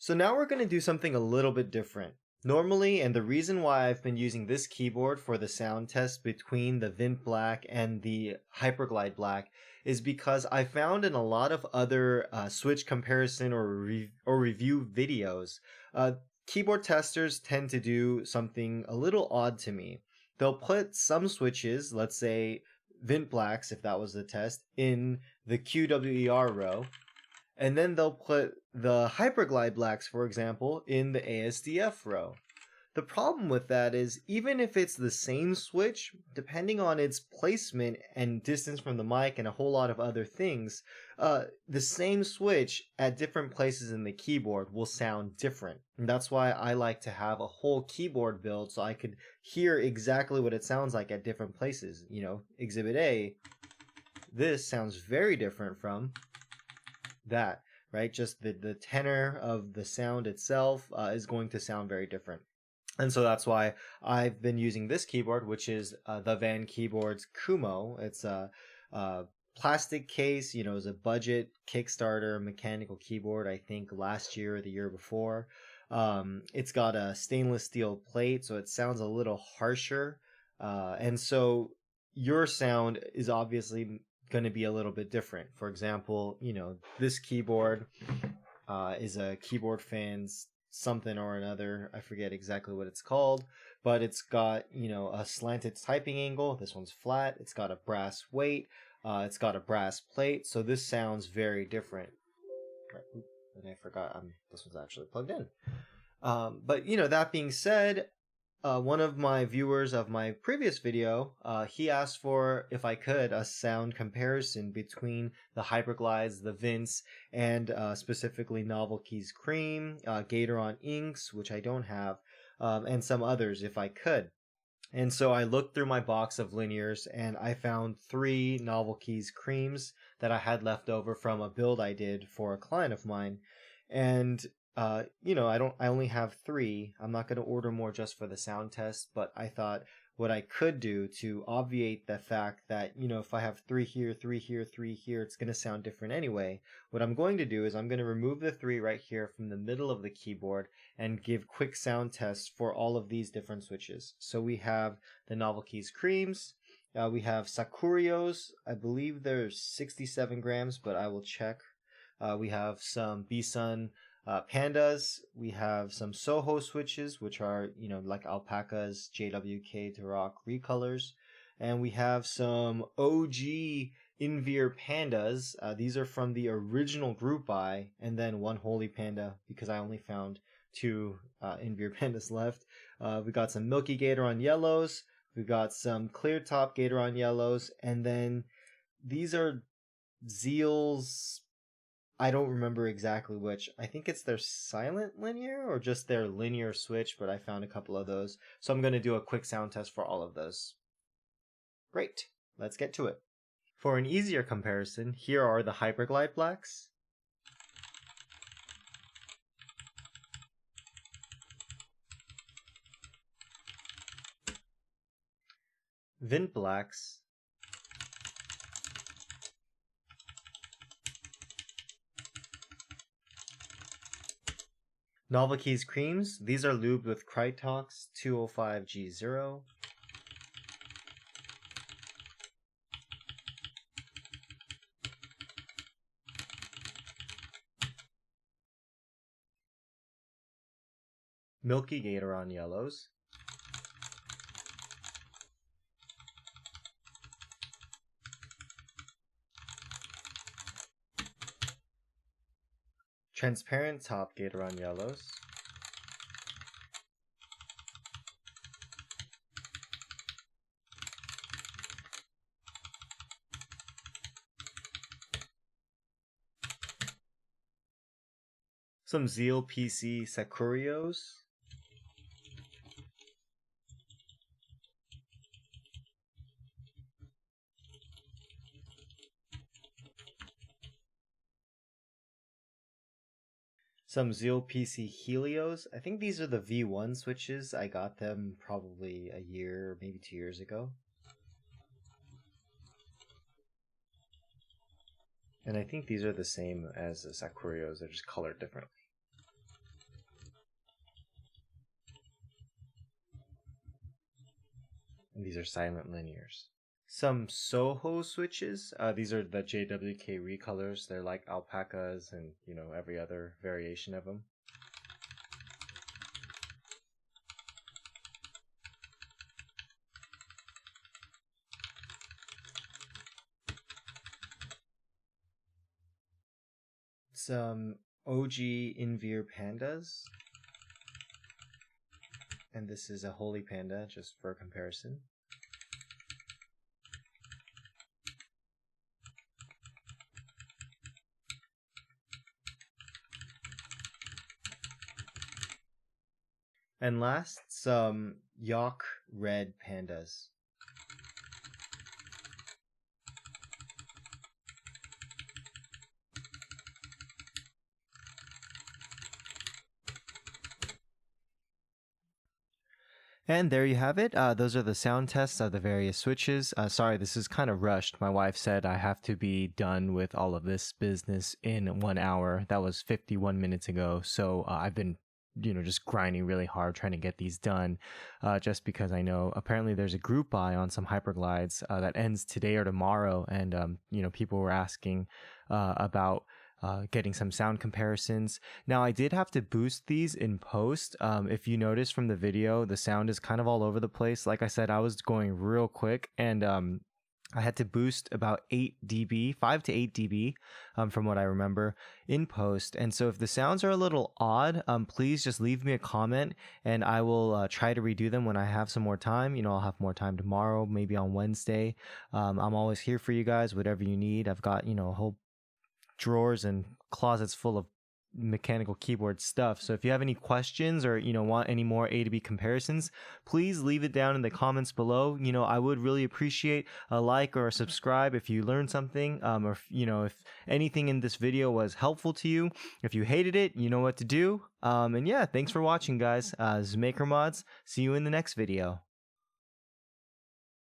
So now we're going to do something a little bit different. Normally, and the reason why I've been using this keyboard for the sound test between the Vint Black and the Hyperglide Black is because I found in a lot of other switch comparison or review videos, uh, keyboard testers tend to do something a little odd to me. They'll put some switches, let's say Vint Blacks, if that was the test, in the QWER row, and then they'll put the Hyperglide Blacks, for example, in the ASDF row. The problem with that is, even if it's the same switch, depending on its placement and distance from the mic and a whole lot of other things, the same switch at different places in the keyboard will sound different. And that's why I like to have a whole keyboard build so I could hear exactly what it sounds like at different places. You know, Exhibit A, this sounds very different from that, right? Just the tenor of the sound itself is going to sound very different. And so that's why I've been using this keyboard, which is the Van Keyboards Kumo. It's a plastic case, you know, it's a budget Kickstarter mechanical keyboard, I think last year or the year before. It's got a stainless steel plate, so it sounds a little harsher. And so your sound is obviously going to be a little bit different. For example, you know, this keyboard is a Keyboard Fans something or another. I forget exactly what it's called, but it's got, you know, a slanted typing angle. This one's flat. It's got a brass weight. It's got a brass plate. So this sounds very different. And I forgot this one's actually plugged in. But, you know, that being said, one of my viewers of my previous video, he asked for, if I could, a sound comparison between the Hyperglides, the Vints, and specifically Novel Keys Cream, Gatoron Inks, which I don't have, and some others if I could. And so I looked through my box of linears and I found 3 Novel Keys Creams that I had left over from a build I did for a client of mine. And you know, I only have 3. I'm not going to order more just for the sound test, but I thought what I could do to obviate the fact that, you know, if I have 3 here, 3 here, 3 here, it's going to sound different anyway. What I'm going to do is I'm going to remove the 3 right here from the middle of the keyboard and give quick sound tests for all of these different switches. So we have the Novel Keys Creams. We have Sakurios. I believe they're 67 grams, but I will check. We have some B-Sun Pandas. We have some Soho switches, which are, you know, like Alpacas, JWK to Rock recolors. And we have some OG Invir Pandas. These are from the original group buy, and then one Holy Panda because I only found 2 Invir Pandas left. We got some Milky Gatoron yellows. We got some Clear Top Gatoron yellows, and then these are Zeal's, I don't remember exactly which. I think it's their silent linear or just their linear switch, but I found a couple of those. So I'm going to do a quick sound test for all of those. Great, let's get to it. For an easier comparison, here are the Hyperglide Blacks, Vint Blacks, Novel Keys Creams. These are lubed with Krytox 205G0. Milky Gatoron yellows. Transparent top Gatoron yellows. Some Zeal PC Sakurios. Some Zeal PC Helios. I think these are the V1 switches. I got them probably a year, maybe 2 years ago. And I think these are the same as the Sakurios, they're just colored differently. and these are silent linears. Some Soho switches. These are the JWK recolors. They're like alpacas and, every other variation of them. Some OG Inveer pandas. And this is a holy panda, just for comparison. And last, some Yok red pandas. And there you have it. Those are the sound tests of the various switches. Sorry, this is kind of rushed. My wife said I have to be done with all of this business in 1 hour. That was 51 minutes ago. So I've been just grinding really hard trying to get these done, just because I know apparently there's a group buy on some hyperglides that ends today or tomorrow, and people were asking about getting some sound comparisons. Now, I did have to boost these in post. If you notice from the video, the sound is kind of all over the place. Like I said, I was going real quick, and I had to boost about 8 dB, 5 to 8 dB, from what I remember, in post. And so if the sounds are a little odd, please just leave me a comment, and I will try to redo them when I have some more time. I'll have more time tomorrow, maybe on Wednesday. I'm always here for you guys, whatever you need. I've got, a whole drawers and closets full of mechanical keyboard stuff. So if you have any questions or want any more A to B comparisons, please leave it down in the comments below. I would really appreciate a like or a subscribe if you learned something, or if anything in this video was helpful to you. If you hated it, you know what to do. And yeah, thanks for watching, guys. This is Maker Mods. See you in the next video.